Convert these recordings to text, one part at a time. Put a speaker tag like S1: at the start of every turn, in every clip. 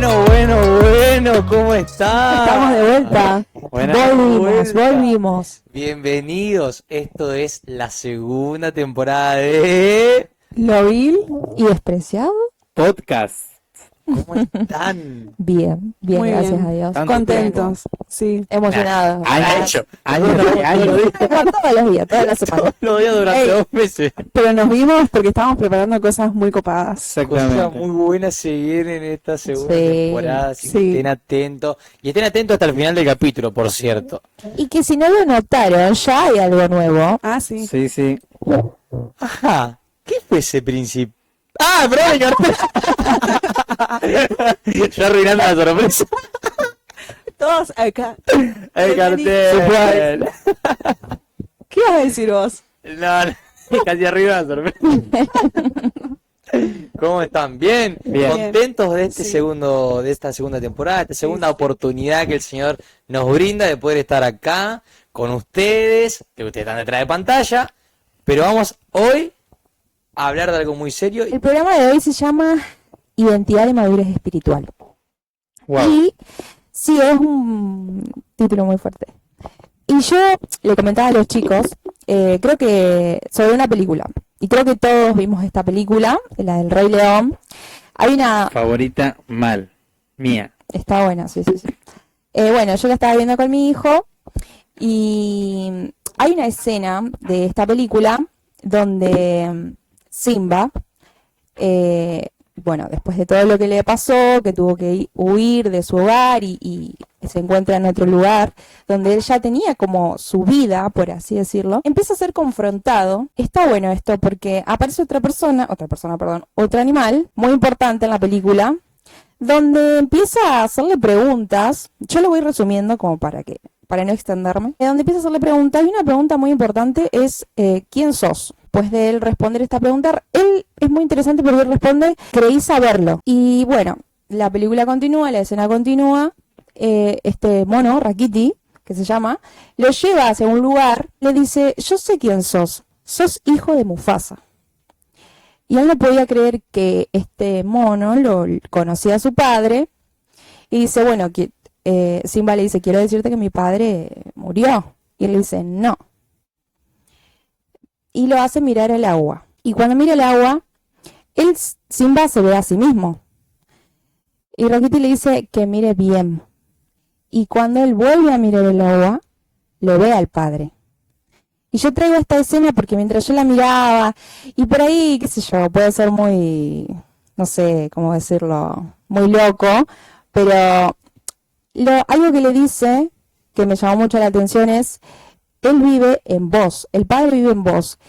S1: Bueno, ¿cómo están?
S2: Estamos de vuelta. Volvimos.
S1: Bienvenidos. Esto es la segunda temporada de
S2: Lo vil y despreciado.
S3: Podcast.
S1: ¿Cómo están?
S2: Bien,
S4: Muy
S2: gracias
S4: bien.
S2: a Dios.
S3: Tanto
S4: Contentos, sí.
S2: Emocionados.
S3: Años.
S2: Todos los días, todas las semanas.
S1: Lo voy a durante
S4: Ey.
S1: 2 meses.
S4: Pero nos vimos porque estábamos preparando cosas muy copadas.
S1: Cosas
S3: Exactamente.
S1: muy buenas se vienen en esta segunda
S2: Sí,
S1: temporada, así que
S4: sí.
S1: estén atentos. Y estén atentos hasta el final del capítulo, por cierto.
S2: Y que si no lo notaron, ya hay algo nuevo.
S4: Ah, sí.
S3: Sí.
S1: Ajá. ¿Qué fue ese principio? ¡Ah, perdón, el cartel! Ya arruinando la sorpresa.
S4: Todos acá.
S1: El cartel.
S4: ¿Qué vas a decir vos?
S1: No, casi arriba la sorpresa. ¿Cómo están? ¿Bien?
S3: Bien.
S1: ¿Contentos de este
S4: Sí.
S1: de esta segunda temporada, esta segunda oportunidad que el Señor nos brinda de poder estar acá con ustedes, que ustedes están detrás de pantalla, pero vamos hoy a hablar de algo muy serio
S2: El programa de hoy se llama Identidad de Madurez Espiritual. Y sí, es un título muy fuerte. Y yo le comentaba a los chicos, creo que sobre una película. Y creo que todos vimos esta película, la del Rey León. Hay una...
S3: Favorita mal. Mía.
S2: Está buena, sí. Bueno, yo la estaba viendo con mi hijo y hay una escena de esta película donde Simba, bueno, después de todo lo que le pasó, que tuvo que huir de su hogar y se encuentra en otro lugar, donde él ya tenía como su vida, por así decirlo, empieza a ser confrontado. Está bueno esto porque aparece otro animal muy importante en la película, donde empieza a hacerle preguntas. Yo lo voy resumiendo como para no extenderme. Donde empieza a hacerle preguntas, y una pregunta muy importante es ¿quién sos? Pues de él responder esta pregunta, él es muy interesante porque él responde, creí saberlo. Y bueno, la película continúa, la escena continúa, este mono, Rakiti, que se llama, lo lleva hacia un lugar, le dice, yo sé quién sos hijo de Mufasa. Y él no podía creer que este mono lo conocía a su padre, y dice, bueno, Simba le dice, quiero decirte que mi padre murió. Y él le dice, no. Y lo hace mirar el agua. Y cuando mira el agua, Simba se ve a sí mismo. Y Rakiti le dice que mire bien. Y cuando él vuelve a mirar el agua, lo ve al padre. Y yo traigo esta escena porque mientras yo la miraba, y por ahí, qué sé yo, puede ser muy, no sé cómo decirlo, muy loco, pero algo que le dice, que me llamó mucho la atención es, él vive en vos, el padre vive en vos.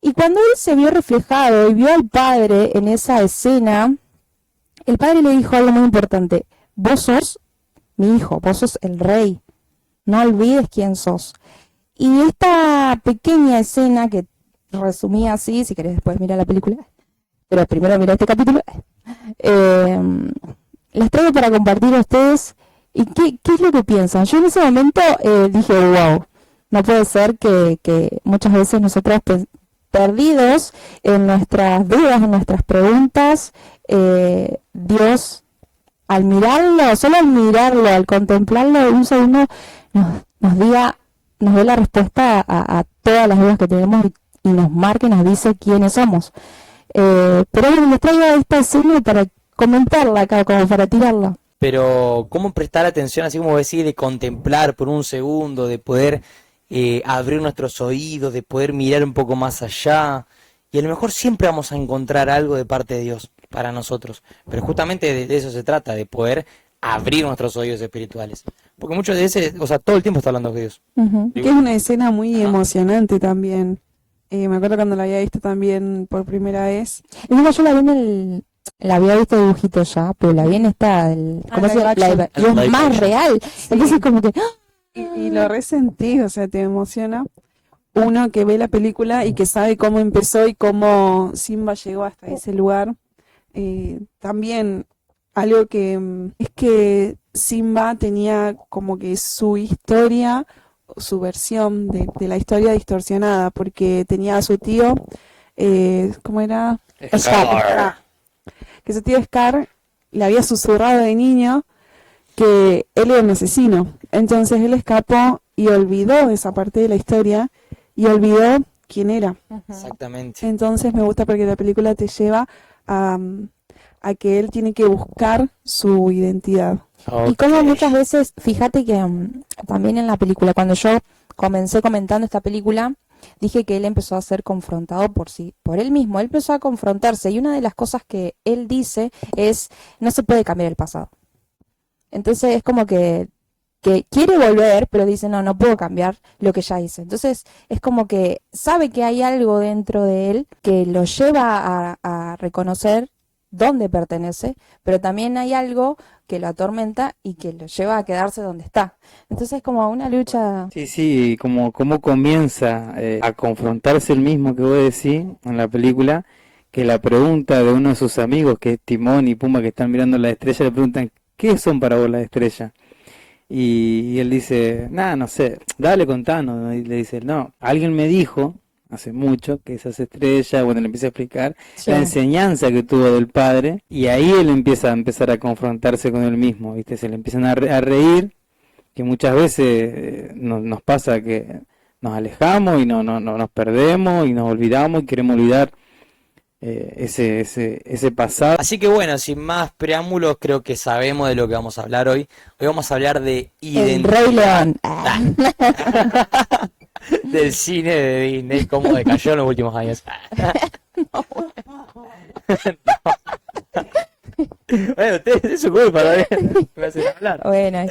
S2: Y cuando él se vio reflejado y vio al padre en esa escena, el padre le dijo algo muy importante, vos sos mi hijo, vos sos el rey, no olvides quién sos. Y esta pequeña escena que resumía así, si querés después mira la película, pero primero mira este capítulo, las traigo para compartir a ustedes. ¿Y qué es lo que piensan? Yo en ese momento dije, wow, no puede ser que muchas veces nosotros perdidos en nuestras dudas, en nuestras preguntas, Dios, al mirarlo, solo al mirarlo, al contemplarlo un segundo, nos dé la respuesta a todas las dudas que tenemos y nos marca y nos dice quiénes somos. Pero bueno, les traigo esta escena para comentarla acá, como para tirarla.
S1: Pero, ¿cómo prestar atención, así como decís, de contemplar por un segundo, de poder abrir nuestros oídos, de poder mirar un poco más allá? Y a lo mejor siempre vamos a encontrar algo de parte de Dios para nosotros. Pero justamente de eso se trata, de poder abrir nuestros oídos espirituales. Porque muchas veces, o sea, todo el tiempo está hablando de Dios.
S4: Que es una escena muy
S1: Ajá.
S4: emocionante también. Me acuerdo cuando la había visto también por primera vez.
S2: Encima yo la vi la había visto dibujito ya, pero la vi en esta, ¿cómo se llama?
S4: live action.
S2: Y es
S1: Live
S2: más
S1: action.
S2: real.
S4: Sí.
S2: Entonces como que,
S4: Y lo resentí, o sea, te emociona. Uno que ve la película y que sabe cómo empezó y cómo Simba llegó hasta ese lugar. También algo que es que Simba tenía como que su historia, su versión de la historia distorsionada, porque tenía a su tío, ¿cómo era?
S1: Scar.
S4: Que su tío Scar le había susurrado de niño que él era un asesino. Entonces él escapó y olvidó esa parte de la historia y olvidó quién era.
S1: Exactamente.
S4: Entonces me gusta porque la película te lleva a que él tiene que buscar su identidad.
S2: Y como muchas veces, fíjate que también en la película, cuando yo comencé comentando esta película, dije que él empezó a ser confrontado por él mismo. Él empezó a confrontarse y una de las cosas que él dice es, no se puede cambiar el pasado. Entonces es como que quiere volver, pero dice, no puedo cambiar lo que ya hice. Entonces es como que sabe que hay algo dentro de él que lo lleva a reconocer dónde pertenece, pero también hay algo que lo atormenta y que lo lleva a quedarse donde está. Entonces es como una lucha.
S3: Sí, como comienza a confrontarse el mismo que vos decís en la película, que la pregunta de uno de sus amigos, que es Timón y Pumba, que están mirando las estrellas, le preguntan, ¿qué son para vos las estrellas? Y él dice, nada, no sé, dale, contanos. Y le dice, no, alguien me dijo hace mucho que esas estrellas, bueno, le empieza a explicar la enseñanza que tuvo del padre, y ahí él empieza a empezar a confrontarse con él mismo, ¿viste? Se le empiezan a reír, que muchas veces nos pasa que nos alejamos y no nos perdemos y nos olvidamos y queremos olvidar ese pasado.
S1: Así que bueno, sin más preámbulos, creo que sabemos de lo que vamos a hablar hoy. Hoy vamos a hablar de
S2: El Rey León.
S1: del cine de Disney, cómo decayó en los últimos años. No. Bueno, ustedes, es su culpa, ¿no? Me hacen hablar.
S2: Bueno,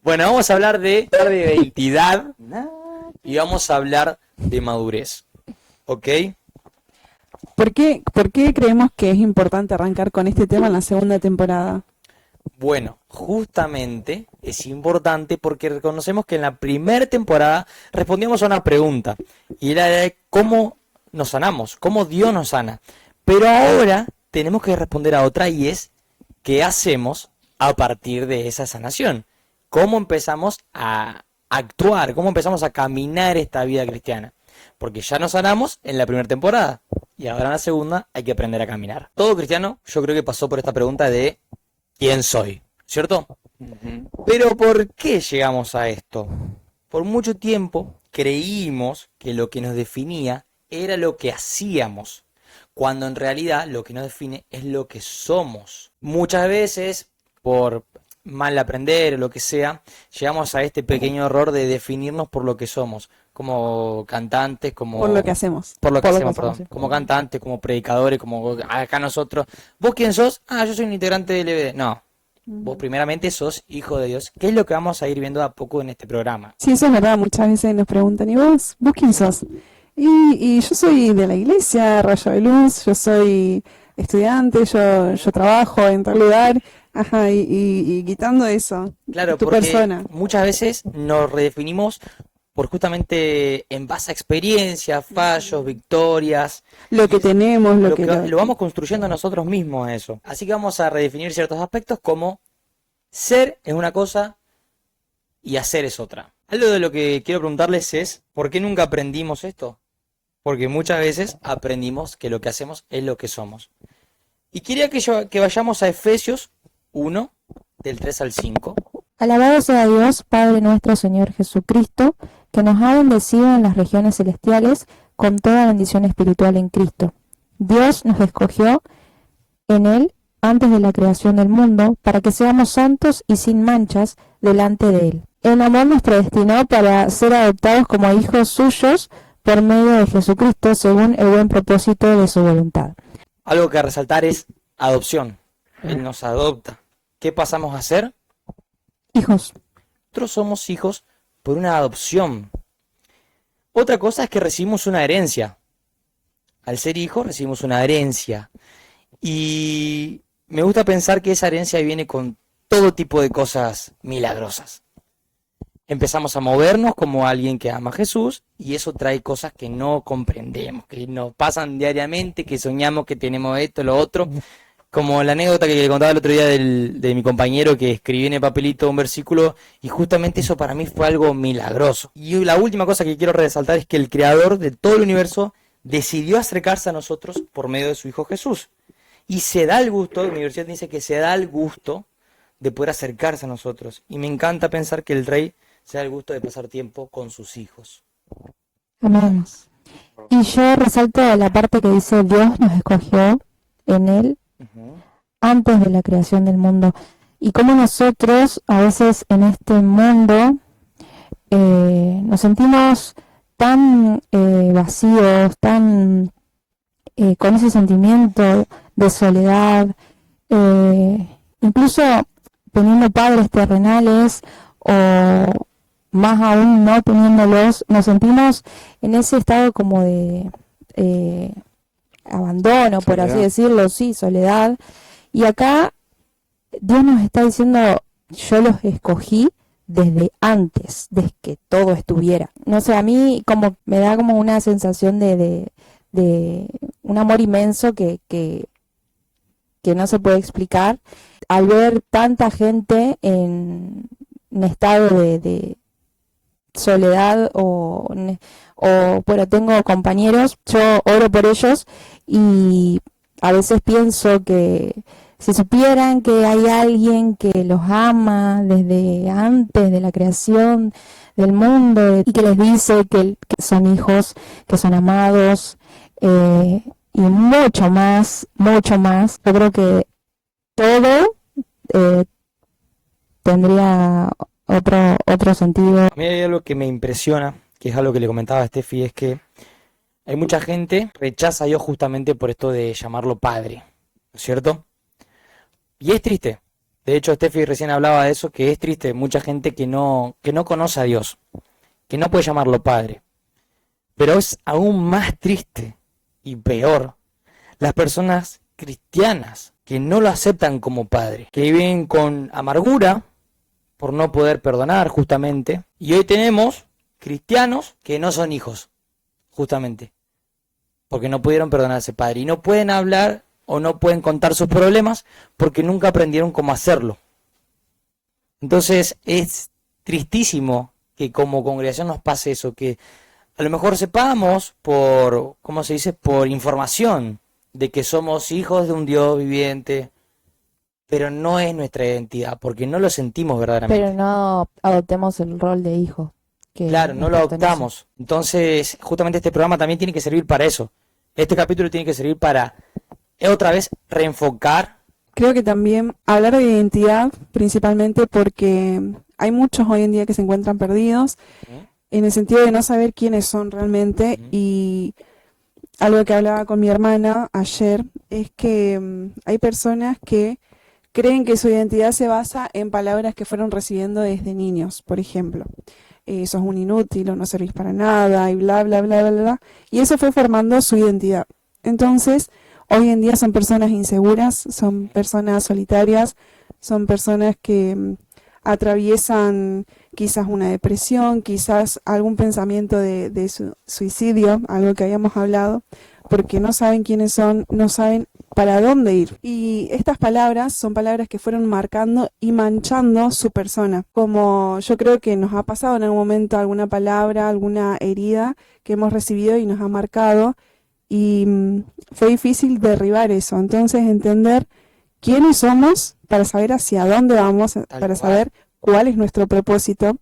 S1: Bueno, vamos a hablar de identidad y vamos a hablar de madurez. ¿Ok?
S4: ¿Por qué creemos que es importante arrancar con este tema en la segunda temporada?
S1: Bueno, justamente es importante porque reconocemos que en la primera temporada respondíamos a una pregunta y era de cómo nos sanamos, cómo Dios nos sana. Pero ahora tenemos que responder a otra y es ¿qué hacemos a partir de esa sanación? ¿Cómo empezamos a actuar? ¿Cómo empezamos a caminar esta vida cristiana? Porque ya nos sanamos en la primera temporada y ahora en la segunda hay que aprender a caminar. Todo cristiano yo creo que pasó por esta pregunta de ¿quién soy? ¿Cierto? Pero ¿por qué llegamos a esto? Por mucho tiempo creímos que lo que nos definía era lo que hacíamos, cuando en realidad lo que nos define es lo que somos. Muchas veces, por mal aprender o lo que sea, llegamos a este pequeño error de definirnos por lo que somos, como cantantes, como...
S4: Por lo que hacemos.
S1: Por lo que
S2: Por lo
S1: hacemos,
S2: que
S1: perdón.
S2: hacemos, sí.
S1: Como cantantes, como predicadores, como acá nosotros. ¿Vos quién sos? Ah, yo soy un integrante del EBD. No. Vos primeramente sos hijo de Dios. ¿Qué es lo que vamos a ir viendo a poco en este programa?
S4: Sí, eso es verdad. Muchas veces nos preguntan, ¿y vos? ¿Vos quién sos? Y yo soy de la iglesia, Rayo de Luz, yo soy estudiante, yo trabajo en tal lugar. Ajá, y quitando eso,
S1: Claro,
S4: tu
S1: porque
S4: persona.
S1: muchas veces nos redefinimos por justamente en base a experiencias, fallos, victorias.
S4: Lo que tenemos,
S1: Lo que lo vamos construyendo nosotros mismos eso. Así que vamos a redefinir ciertos aspectos como ser es una cosa y hacer es otra. Algo de lo que quiero preguntarles es, ¿por qué nunca aprendimos esto? Porque muchas veces aprendimos que lo que hacemos es lo que somos. Y quería que vayamos a Efesios 1, del 3 al 5.
S2: Alabado sea Dios, Padre nuestro Señor Jesucristo, que nos ha bendecido en las regiones celestiales con toda bendición espiritual en Cristo. Dios nos escogió en Él antes de la creación del mundo para que seamos santos y sin manchas delante de Él. En amor nos predestinó para ser adoptados como hijos suyos por medio de Jesucristo según el buen propósito de su voluntad.
S1: Algo que resaltar es adopción. Él nos adopta. ¿Qué pasamos a ser?
S2: Hijos.
S1: Nosotros somos hijos por una adopción. Otra cosa es que recibimos una herencia. Al ser hijos recibimos una herencia. Y me gusta pensar que esa herencia viene con todo tipo de cosas milagrosas. Empezamos a movernos como alguien que ama a Jesús y eso trae cosas que no comprendemos, que nos pasan diariamente, que soñamos que tenemos esto, lo otro. Como la anécdota que le contaba el otro día de mi compañero que escribí en el papelito un versículo y justamente eso para mí fue algo milagroso. Y la última cosa que quiero resaltar es que el creador de todo el universo decidió acercarse a nosotros por medio de su Hijo Jesús. y se da el gusto, la universidad dice que se da el gusto de poder acercarse a nosotros. Y me encanta pensar que el rey se da el gusto de pasar tiempo con sus hijos.
S2: Amén. Y yo resalto la parte que dice Dios nos escogió en Él antes de la creación del mundo. Y como nosotros a veces en este mundo nos sentimos tan vacíos, tan con ese sentimiento de soledad, incluso teniendo padres terrenales o más aún no teniéndolos, nos sentimos en ese estado como de abandono, por así decirlo, sí, soledad. Y acá Dios nos está diciendo, yo los escogí desde antes, desde que todo estuviera. No sé, a mí como me da como una sensación de un amor inmenso que no se puede explicar al ver tanta gente en estado de soledad bueno, tengo compañeros, yo oro por ellos y a veces pienso que si supieran que hay alguien que los ama desde antes de la creación del mundo y que les dice que son hijos, que son amados, y mucho más, yo creo que todo tendría otro sentido.
S1: A mí hay algo que me impresiona, que es algo que le comentaba a Steffi, es que hay mucha gente que rechaza a Dios justamente por esto de llamarlo Padre, ¿no es cierto? Y es triste. De hecho, Steffi recién hablaba de eso, que es triste, mucha gente que no conoce a Dios, que no puede llamarlo Padre. Pero es aún más triste y peor las personas cristianas que no lo aceptan como Padre, que viven con amargura por no poder perdonar justamente. Y hoy tenemos cristianos que no son hijos, justamente, porque no pudieron perdonar a ese padre. Y no pueden hablar o no pueden contar sus problemas porque nunca aprendieron cómo hacerlo. Entonces es tristísimo que como congregación nos pase eso, que a lo mejor sepamos por, ¿cómo se dice?, por información de que somos hijos de un Dios viviente, pero no es nuestra identidad, porque no lo sentimos verdaderamente.
S2: Pero no adoptemos el rol de hijo.
S1: Claro, no lo adoptamos. Entonces, justamente este programa también tiene que servir para eso. Este capítulo tiene que servir para, otra vez, reenfocar.
S4: Creo que también hablar de identidad, principalmente porque hay muchos hoy en día que se encuentran perdidos, en el sentido de no saber quiénes son realmente. Y algo que hablaba con mi hermana ayer es que hay personas que creen que su identidad se basa en palabras que fueron recibiendo desde niños, por ejemplo. Sos un inútil o no servís para nada y bla, bla, bla, bla, bla. Y eso fue formando su identidad. Entonces, hoy en día son personas inseguras, son personas solitarias, son personas que atraviesan quizás una depresión, quizás algún pensamiento de suicidio, algo que habíamos hablado, porque no saben quiénes son, no saben para dónde ir. Y estas palabras son palabras que fueron marcando y manchando su persona. Como yo creo que nos ha pasado en algún momento alguna palabra, alguna herida que hemos recibido y nos ha marcado, y fue difícil derribar eso. Entonces entender quiénes somos para saber hacia dónde vamos, para saber cuál es nuestro propósito,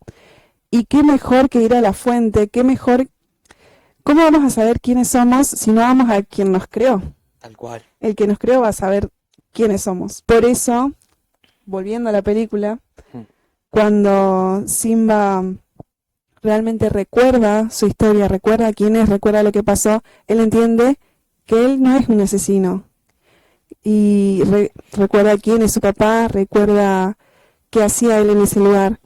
S4: y qué mejor que ir a la fuente, qué mejor. ¿Cómo vamos a saber quiénes somos si no vamos a quien nos creó?
S1: Tal cual.
S4: El que nos creó va a saber quiénes somos. Por eso, volviendo a la película, cuando Simba realmente recuerda su historia, recuerda quién es, recuerda lo que pasó, él entiende que él no es un asesino. Y recuerda quién es su papá, recuerda qué hacía él en ese lugar.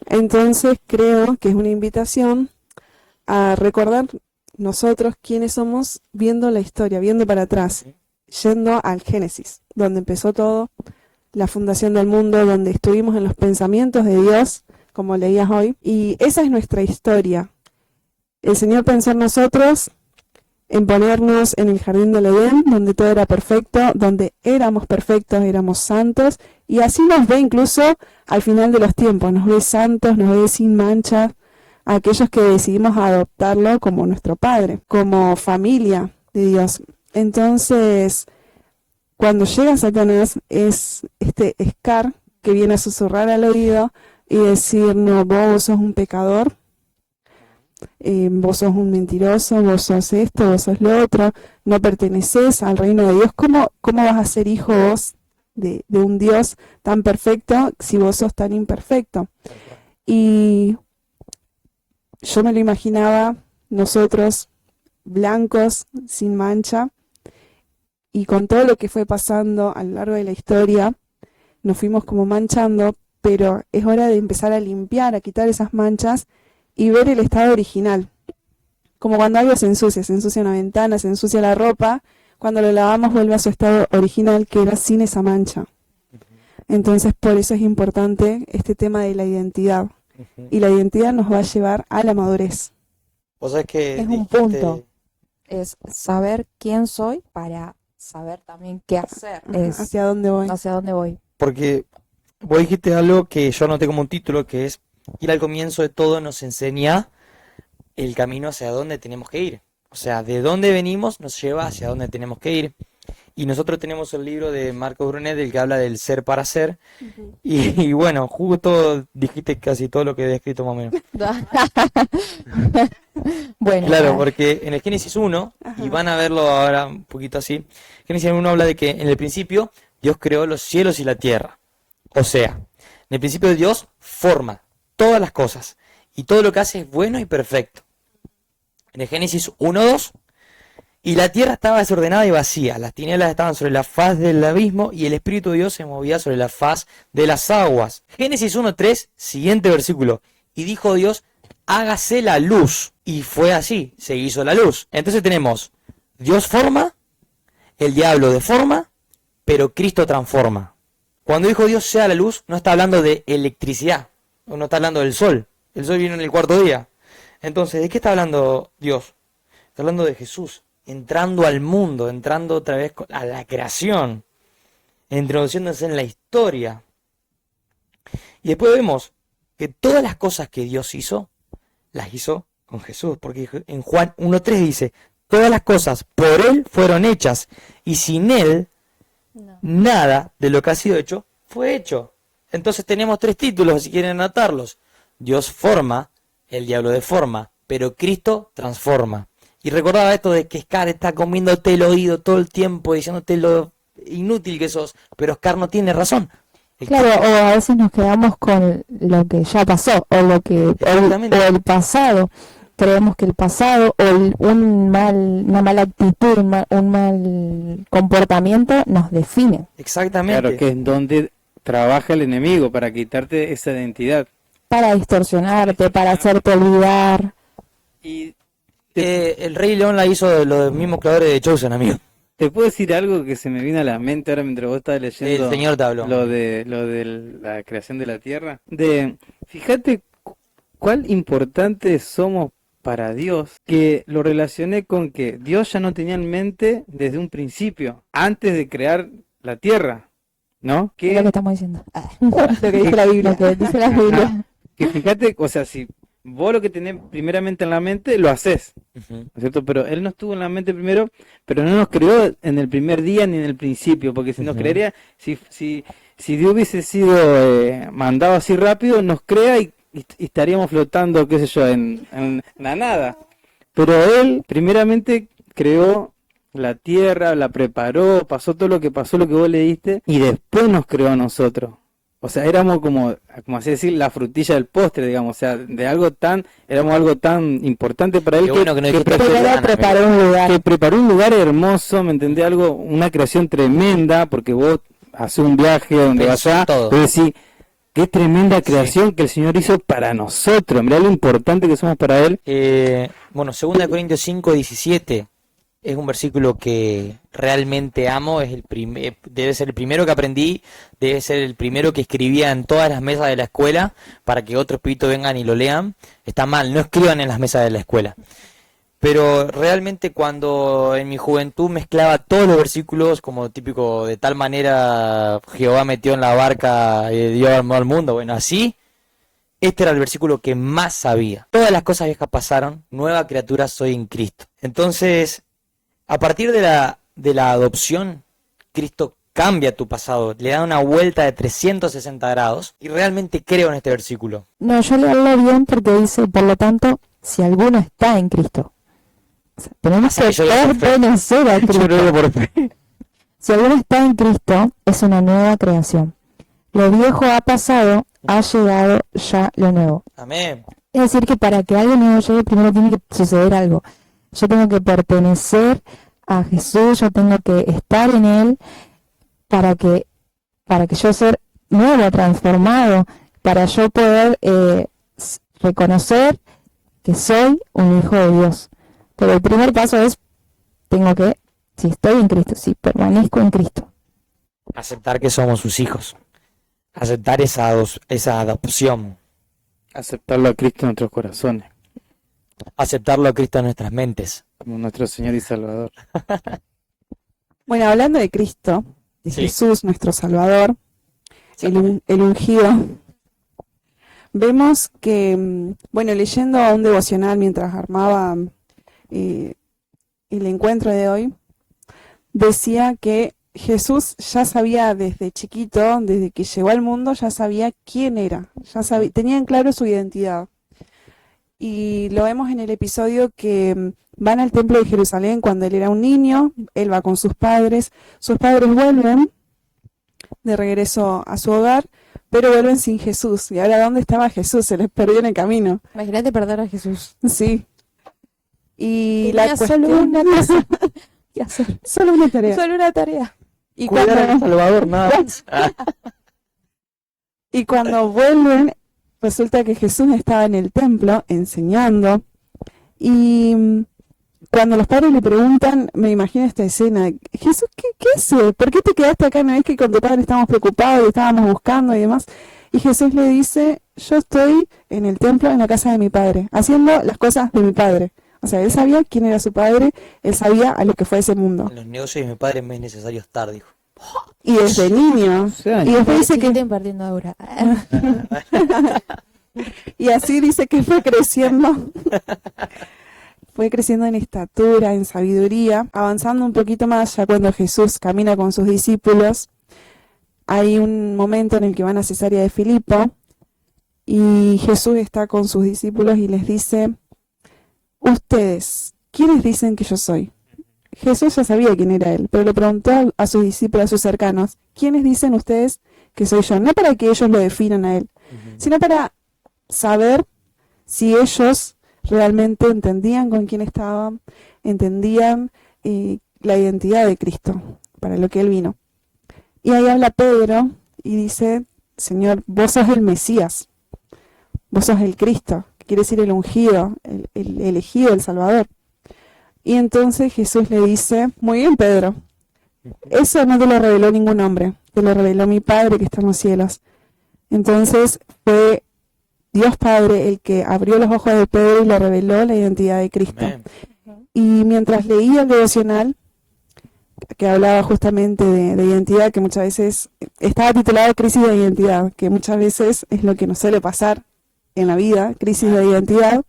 S4: Entonces creo que es una invitación a recordar nosotros quiénes somos viendo la historia, viendo para atrás, yendo al Génesis, donde empezó todo, la fundación del mundo, donde estuvimos en los pensamientos de Dios, como leías hoy, y esa es nuestra historia. El Señor pensó en nosotros, en ponernos en el jardín del Edén, donde todo era perfecto, donde éramos perfectos, éramos santos, y así nos ve incluso al final de los tiempos, nos ve santos, nos ve sin mancha, a aquellos que decidimos adoptarlo como nuestro Padre, como familia de Dios. Entonces, cuando llega Satanás es este Scar que viene a susurrar al oído y decir, no, vos sos un pecador, vos sos un mentiroso, vos sos esto, vos sos lo otro, no perteneces al reino de Dios. ¿Cómo vas a ser hijo vos de un Dios tan perfecto si vos sos tan imperfecto? Y yo me lo imaginaba nosotros blancos, sin mancha, y con todo lo que fue pasando a lo largo de la historia, nos fuimos como manchando, pero es hora de empezar a limpiar, a quitar esas manchas y ver el estado original. Como cuando algo se ensucia una ventana, se ensucia la ropa, cuando lo lavamos vuelve a su estado original, que era sin esa mancha. Entonces por eso es importante este tema de la identidad. Y la identidad nos va a llevar a la madurez.
S1: O sea que
S2: Es un
S1: dijiste-
S2: punto. Es saber quién soy para saber también qué hacer. Es
S4: ¿Hacia dónde voy?
S2: hacia dónde voy.
S1: Porque vos dijiste algo que yo anoté como un título, que es ir al comienzo de todo nos enseña el camino hacia dónde tenemos que ir. O sea, de dónde venimos nos lleva hacia dónde tenemos que ir. Y nosotros tenemos el libro de Marcos Brunet, del que habla del ser para ser. Y bueno, justo dijiste casi todo lo que he descrito más o menos.
S2: Bueno,
S1: Claro, porque en el Génesis 1, y van a verlo ahora un poquito así, Génesis 1 habla de que en el principio Dios creó los cielos y la tierra. O sea, en el principio Dios forma todas las cosas y todo lo que hace es bueno y perfecto. En el Génesis 1:2, y la tierra estaba desordenada y vacía, las tinieblas estaban sobre la faz del abismo y el Espíritu de Dios se movía sobre la faz de las aguas. Génesis 1:3, siguiente versículo, y dijo Dios, hágase la luz. Y fue así, se hizo la luz. Entonces tenemos, Dios forma, el diablo deforma, pero Cristo transforma. Cuando dijo Dios sea la luz, no está hablando de electricidad, no está hablando del sol. El sol vino en el cuarto día. Entonces, ¿de qué está hablando Dios? Está hablando de Jesús, entrando al mundo, entrando otra vez a la creación, introduciéndose en la historia. Y después vemos que todas las cosas que Dios hizo, las hizo con Jesús, porque en Juan 1:3 dice, todas las cosas por Él fueron hechas, y sin Él, nada de lo que ha sido hecho fue hecho. Entonces tenemos 3 títulos, si quieren anotarlos. Dios forma, el diablo deforma, pero Cristo transforma. Y recordaba esto de que Scar está comiéndote el oído todo el tiempo, diciéndote lo inútil que sos, pero Scar no tiene razón.
S2: claro, o a veces nos quedamos con lo que ya pasó, o lo que
S1: Exactamente.
S2: o el pasado. Creemos que el pasado o una mala actitud, un mal comportamiento nos define.
S1: Exactamente.
S3: Claro, que es donde trabaja el enemigo para quitarte esa identidad.
S2: Para distorsionarte, para hacerte olvidar.
S3: Y
S1: El Rey León la hizo de los mismos creadores de Chosen, amigo.
S3: te puedo decir algo que se me vino a la mente ahora mientras vos estabas leyendo
S1: El Señor te habló.
S3: lo de la creación de la tierra. Fíjate cuál importante somos para Dios, que lo relacioné con que Dios ya no tenía en mente desde un principio, antes de crear la tierra, ¿no?
S2: Es lo que
S3: Que,
S2: estamos diciendo.
S4: Lo que dice la Biblia.
S2: Lo que dice la Biblia.
S3: que fíjate, o sea, si vos lo que tenés primeramente en la mente, lo haces,
S1: Ujú.
S3: ¿no es cierto? Pero Él no estuvo en la mente primero, pero no nos creó en el primer día ni en el principio, porque si nos
S1: Ujú.
S3: crearía, si Dios hubiese sido mandado así rápido, nos crea y estaríamos flotando, qué sé yo, en la nada. Pero Él primeramente creó la tierra, la preparó, pasó todo lo que pasó, lo que vos leíste, y después nos creó a nosotros. O sea, éramos como así decir, la frutilla del postre, digamos, o sea, éramos algo tan importante para Él
S1: Qué bueno que no dijiste
S3: preparó-
S1: Ana,
S2: Primero preparó un lugar.
S3: que preparó un lugar hermoso, ¿me entendés? Una creación tremenda, porque vos haces un viaje donde vas
S1: Pensó en
S3: allá,
S1: todo.
S3: vos decís, qué tremenda creación que el Señor hizo para nosotros, mirá lo importante que somos para Él.
S1: Bueno, 2 Corintios 5:17 es un versículo que realmente amo, debe ser el primero que aprendí, debe ser el primero que escribía en todas las mesas de la escuela para que otros pibitos vengan y lo lean. Está mal, no escriban en las mesas de la escuela. Pero realmente cuando en mi juventud mezclaba todos los versículos como típico, de tal manera Jehová metió en la barca y dio al mundo, bueno, así, este era el versículo que más sabía. Todas las cosas viejas pasaron, nueva criatura soy en Cristo. Entonces, a partir de la adopción, Cristo cambia tu pasado, le da una vuelta de 360 grados y realmente creo en este versículo.
S2: No, yo leo bien porque dice, por lo tanto, si alguno está en Cristo. O sea, tenemos
S1: Así que yo digo por fe.
S2: pertenecer a
S3: Yo
S2: Cristo.
S3: lo digo por fe.
S2: Si alguno está en Cristo, es una nueva creación. Lo viejo ha pasado, ha llegado ya lo nuevo.
S1: Amén.
S2: Es decir, que para que algo nuevo llegue, primero tiene que suceder algo. Yo tengo que pertenecer a Jesús, yo tengo que estar en Él para que yo ser nuevo, transformado, para yo poder reconocer que soy un hijo de Dios. Pero el primer paso es, si estoy en Cristo, si permanezco en Cristo.
S1: Aceptar que somos sus hijos. Aceptar esa adopción.
S3: Aceptarlo a Cristo en nuestros corazones,
S1: Aceptarlo a Cristo en nuestras mentes.
S3: como nuestro Señor y Salvador.
S4: Bueno, hablando de Cristo, de
S1: Sí.
S4: Jesús, nuestro Salvador, el ungido, vemos que, bueno, leyendo un devocional mientras armaba el encuentro de hoy, decía que Jesús ya sabía desde chiquito, desde que llegó al mundo, ya sabía quién era, tenía en claro su identidad. Y lo vemos en el episodio que van al templo de Jerusalén cuando él era un niño, él va con sus padres vuelven de regreso a su hogar, pero vuelven sin Jesús. ¿Y ahora dónde estaba Jesús? Se les perdió en el camino.
S2: Imagínate perder a Jesús.
S4: Sí. Y
S2: Tenía
S4: la
S2: solo
S4: cuestión,
S2: una cosa que hacer.
S4: solo una tarea.
S2: Solo una tarea.
S4: Y
S1: Cuidar al
S4: cuando,
S1: Salvador, nada más.
S4: y cuando vuelven, resulta que Jesús estaba en el templo enseñando. Y cuando los padres le preguntan, me imagino esta escena, Jesús, ¿qué haces? ¿Por qué te quedaste acá? ¿No es que con tu padre estábamos preocupados y estábamos buscando y demás? Y Jesús le dice, yo estoy en el templo, en la casa de mi padre, haciendo las cosas de mi padre. O sea, él sabía quién era su padre, él sabía a lo que fue ese mundo.
S1: En los negocios de mi padre me es necesario estar, dijo.
S4: Y desde niño.
S3: sea,
S4: Y después dice que,
S2: Siguen perdiendo ahora.
S4: y así dice que fue creciendo. Fue creciendo en estatura, en sabiduría, avanzando un poquito más ya cuando Jesús camina con sus discípulos. Hay un momento en el que van a Cesarea de Filipo y Jesús está con sus discípulos y les dice, ustedes, ¿quiénes dicen que yo soy? Jesús ya sabía quién era él, pero le preguntó a sus discípulos, a sus cercanos, ¿quiénes dicen ustedes que soy yo? No para que ellos lo definan a él, sino para saber si ellos realmente entendían con quién estaban, entendían la identidad de Cristo, para lo que él vino. Y ahí habla Pedro y dice, Señor, vos sos el Mesías, vos sos el Cristo, que quiere decir el ungido, el elegido, el Salvador. Y entonces Jesús le dice, muy bien Pedro, eso no te lo reveló ningún hombre, te lo reveló mi Padre que está en los cielos. Entonces fue Dios Padre el que abrió los ojos de Pedro y le reveló la identidad de Cristo.
S1: Amén.
S4: Y mientras leía el devocional, que hablaba justamente de identidad, que muchas veces estaba titulado Crisis de Identidad, que muchas veces es lo que nos suele pasar en la vida, crisis de identidad,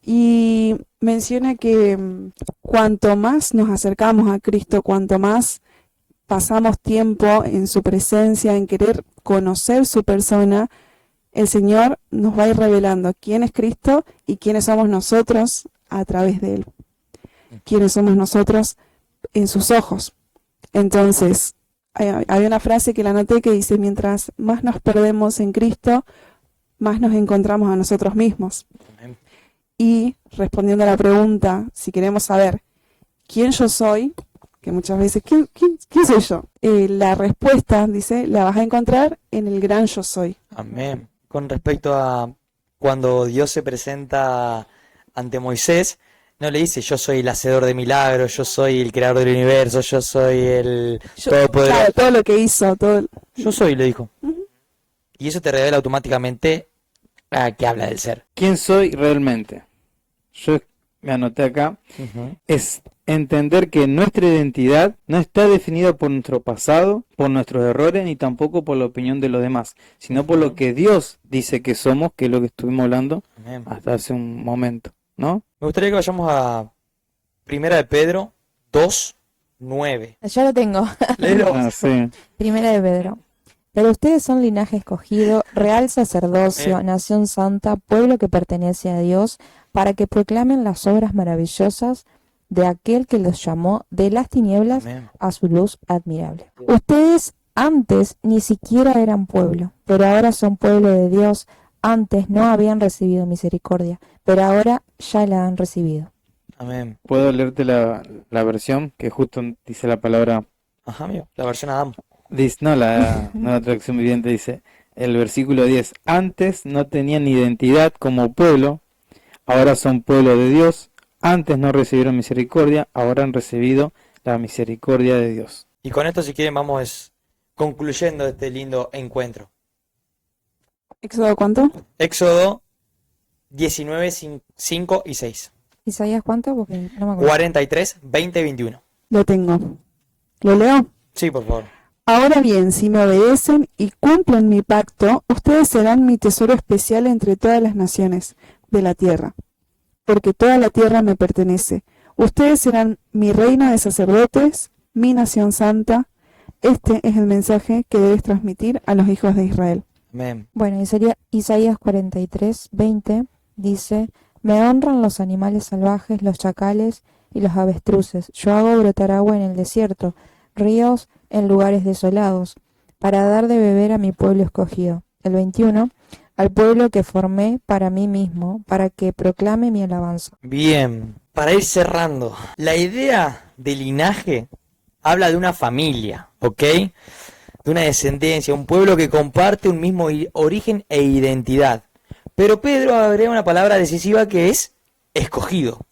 S4: y menciona que cuanto más nos acercamos a Cristo, cuanto más pasamos tiempo en su presencia, en querer conocer su persona, el Señor nos va a ir revelando quién es Cristo y quiénes somos nosotros a través de Él. Quiénes somos nosotros en sus ojos. Entonces, hay una frase que la anoté que dice, mientras más nos perdemos en Cristo, más nos encontramos a nosotros mismos.
S1: Amén.
S4: Y respondiendo a la pregunta, si queremos saber quién yo soy, que muchas veces, ¿quién soy yo? La respuesta, dice, la vas a encontrar en el gran yo soy.
S1: Amén. Con respecto a cuando Dios se presenta ante Moisés, no le dice yo soy el hacedor de milagros, yo soy el creador del universo, yo soy el todopoderoso.
S4: Claro, todo lo que hizo, todo.
S1: Yo soy, le dijo.
S4: Ujú.
S1: Y eso te revela automáticamente que habla del ser.
S3: ¿Quién soy realmente? Yo me anoté acá. Es entender que nuestra identidad no está definida por nuestro pasado, por nuestros errores, ni tampoco por la opinión de los demás, sino por lo que Dios dice que somos, que es lo que estuvimos hablando
S1: Amén.
S3: hasta hace un momento, ¿no?
S1: Me gustaría que vayamos a Primera de Pedro 2, 9.
S2: Yo lo tengo.
S1: Léelo.
S3: Ah, sí.
S2: Primera de Pedro. Pero ustedes son linaje escogido, real sacerdocio, nación santa, pueblo que pertenece a Dios, para que proclamen las obras maravillosas de aquel que los llamó de las tinieblas
S1: Amén.
S2: a su luz admirable. Ustedes antes ni siquiera eran pueblo, pero ahora son pueblo de Dios. Antes no habían recibido misericordia, pero ahora ya la han recibido.
S1: Amén.
S3: ¿Puedo leerte la versión que justo dice la palabra?
S1: Ajá, amigo. La versión Adam.
S3: Dice, no, la nueva traducción viviente dice, el versículo 10, antes no tenían identidad como pueblo, ahora son pueblo de Dios, antes no recibieron misericordia, ahora han recibido la misericordia de Dios.
S1: Y con esto, si quieren, vamos concluyendo este lindo encuentro.
S4: ¿Éxodo cuánto?
S1: Éxodo 19, 5 y 6.
S2: ¿Isaías cuánto? Porque no me acuerdo.
S1: 43, 20 y 21.
S4: Lo tengo. ¿Lo leo?
S1: Sí, por favor.
S4: Ahora bien, si me obedecen y cumplen mi pacto, ustedes serán mi tesoro especial entre todas las naciones de la tierra, porque toda la tierra me pertenece. Ustedes serán mi reina de sacerdotes, mi nación santa. Este es el mensaje que debes transmitir a los hijos de Israel.
S1: Amén.
S2: Bueno, y sería Isaías 43, 20, dice, me honran los animales salvajes, los chacales y los avestruces. Yo hago brotar agua en el desierto, ríos en lugares desolados, para dar de beber a mi pueblo escogido. El 21, al pueblo que formé para mí mismo, para que proclame mi alabanza.
S1: Bien, para ir cerrando, la idea de linaje habla de una familia, ¿ok? De una descendencia, un pueblo que comparte un mismo origen e identidad. Pero Pedro agrega una palabra decisiva que es escogido.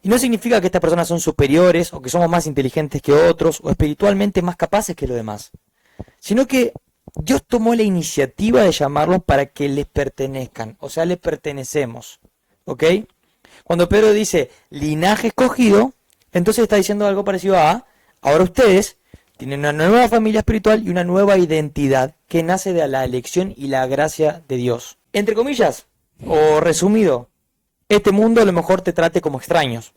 S1: Y no significa que estas personas son superiores o que somos más inteligentes que otros o espiritualmente más capaces que los demás, sino que Dios tomó la iniciativa de llamarlos para que les pertenezcan, o sea, les pertenecemos, ¿ok? Cuando Pedro dice linaje escogido, entonces está diciendo algo parecido a, ahora ustedes tienen una nueva familia espiritual y una nueva identidad que nace de la elección y la gracia de Dios. Entre comillas, o resumido, este mundo a lo mejor te trate como extraños,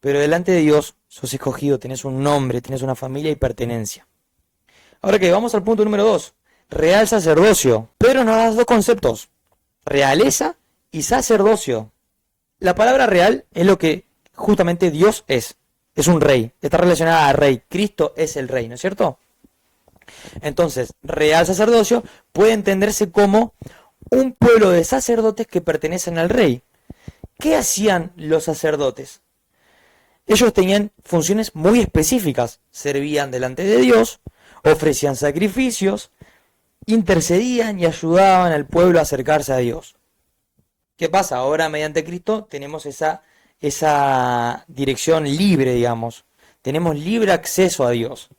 S1: pero delante de Dios sos escogido, tenés un nombre, tenés una familia y pertenencia. Ahora que vamos al punto número 2, real sacerdocio. Pedro nos da dos conceptos, realeza y sacerdocio. La palabra real es lo que justamente Dios es un rey, está relacionada a rey, Cristo es el rey, ¿no es cierto? Entonces, real sacerdocio puede entenderse como un pueblo de sacerdotes que pertenecen al rey. ¿Qué hacían los sacerdotes? Ellos tenían funciones muy específicas, servían delante de Dios, ofrecían sacrificios, intercedían y ayudaban al pueblo a acercarse a Dios. ¿Qué pasa? Ahora mediante Cristo tenemos esa dirección libre, digamos. Tenemos libre acceso a Dios.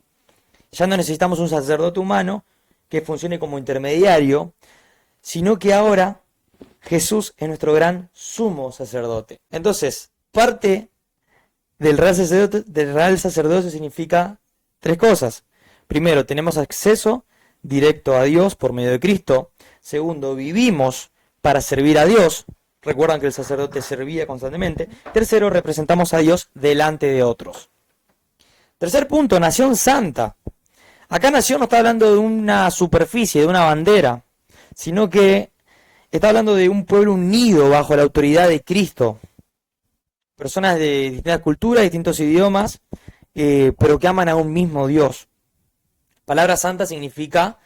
S1: Ya no necesitamos un sacerdote humano que funcione como intermediario, sino que ahora Jesús es nuestro gran sumo sacerdote. Entonces, parte del real sacerdocio significa tres cosas. Primero, tenemos acceso directo a Dios por medio de Cristo. Segundo, vivimos para servir a Dios. Recuerdan que el sacerdote servía constantemente. Tercero, representamos a Dios delante de otros. Tercer punto, nación santa. Acá nación no está hablando de una superficie, de una bandera, sino que está hablando de un pueblo unido bajo la autoridad de Cristo. Personas de distintas culturas, distintos idiomas, pero que aman a un mismo Dios. Palabra santa significa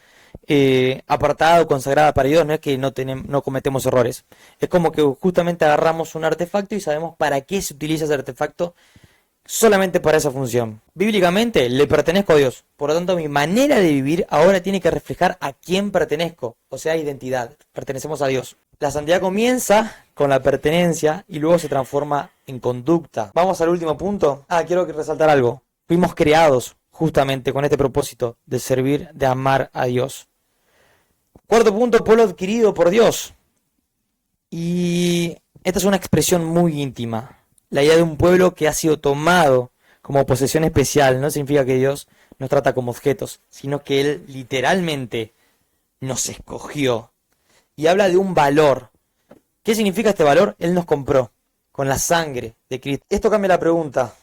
S1: apartada o consagrada para Dios, no es que no cometemos errores. Es como que justamente agarramos un artefacto y sabemos para qué se utiliza ese artefacto solamente para esa función. Bíblicamente le pertenezco a Dios, por lo tanto mi manera de vivir ahora tiene que reflejar a quién pertenezco, o sea, identidad, pertenecemos a Dios. La santidad comienza con la pertenencia y luego se transforma en conducta. Vamos al último punto. Quiero resaltar algo. Fuimos creados justamente con este propósito de servir, de amar a Dios. Cuarto punto, pueblo adquirido por Dios. Y esta es una expresión muy íntima. La idea de un pueblo que ha sido tomado como posesión especial no significa que Dios nos trata como objetos, sino que Él literalmente nos escogió. Y habla de un valor. ¿Qué significa este valor? Él nos compró con la sangre de Cristo. Esto cambia la pregunta.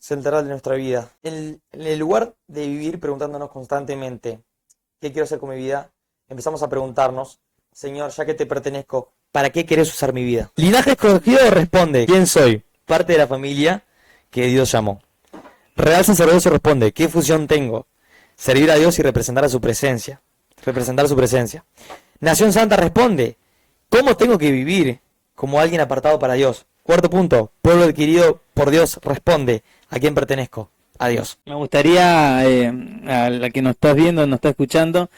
S1: central de nuestra vida. En el lugar de vivir preguntándonos constantemente, ¿qué quiero hacer con mi vida? Empezamos a preguntarnos, Señor, ya que te pertenezco, ¿para qué querés usar mi vida? Linaje escogido responde, ¿quién soy? Parte de la familia que Dios llamó. Real sacerdocio responde, ¿qué función tengo? Servir a Dios y representar su presencia. Representar su presencia. Nación Santa responde, ¿cómo tengo que vivir como alguien apartado para Dios? Cuarto punto, pueblo adquirido por Dios responde, ¿a quién pertenezco? A Dios.
S3: Me gustaría, a la que nos estás viendo, nos está escuchando,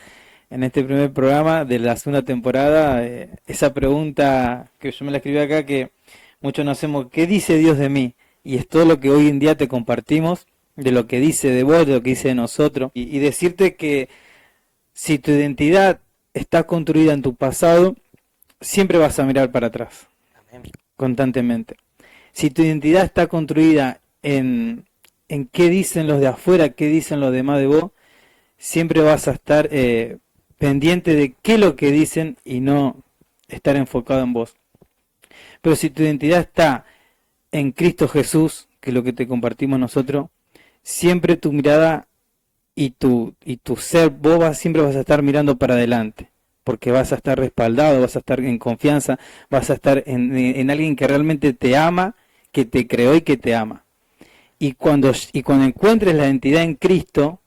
S3: en este primer programa de la segunda temporada, esa pregunta que yo me la escribí acá, que muchos nos hacemos, ¿qué dice Dios de mí? Y es todo lo que hoy en día te compartimos, de lo que dice de vos, de lo que dice de nosotros, y decirte que si tu identidad está construida en tu pasado, siempre vas a mirar para atrás, constantemente. Si tu identidad está construida en qué dicen los de afuera, qué dicen los demás de vos, siempre vas a estar pendiente de qué es lo que dicen y no estar enfocado en vos. Pero si tu identidad está en Cristo Jesús, que es lo que te compartimos nosotros, siempre tu mirada y tu ser, siempre vas a estar mirando para adelante, porque vas a estar respaldado, vas a estar en confianza, vas a estar en alguien que realmente te ama, que te creó y que te ama. Y cuando encuentres la identidad en Cristo,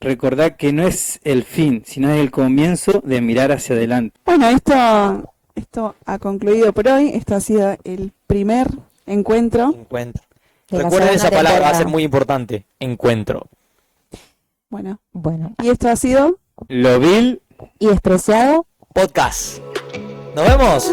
S3: recordá que no es el fin, sino es el comienzo de mirar hacia adelante.
S4: Bueno, esto ha concluido por hoy. Esto ha sido el primer encuentro.
S1: Encuentro.
S2: De la
S1: Recuerden esa
S2: segunda
S1: palabra, va a
S2: temporada.
S1: ser muy importante. Encuentro.
S4: Bueno,
S2: Bueno,
S4: y esto ha sido...
S3: Lo vil
S2: y despreciado.
S1: Podcast. Nos vemos.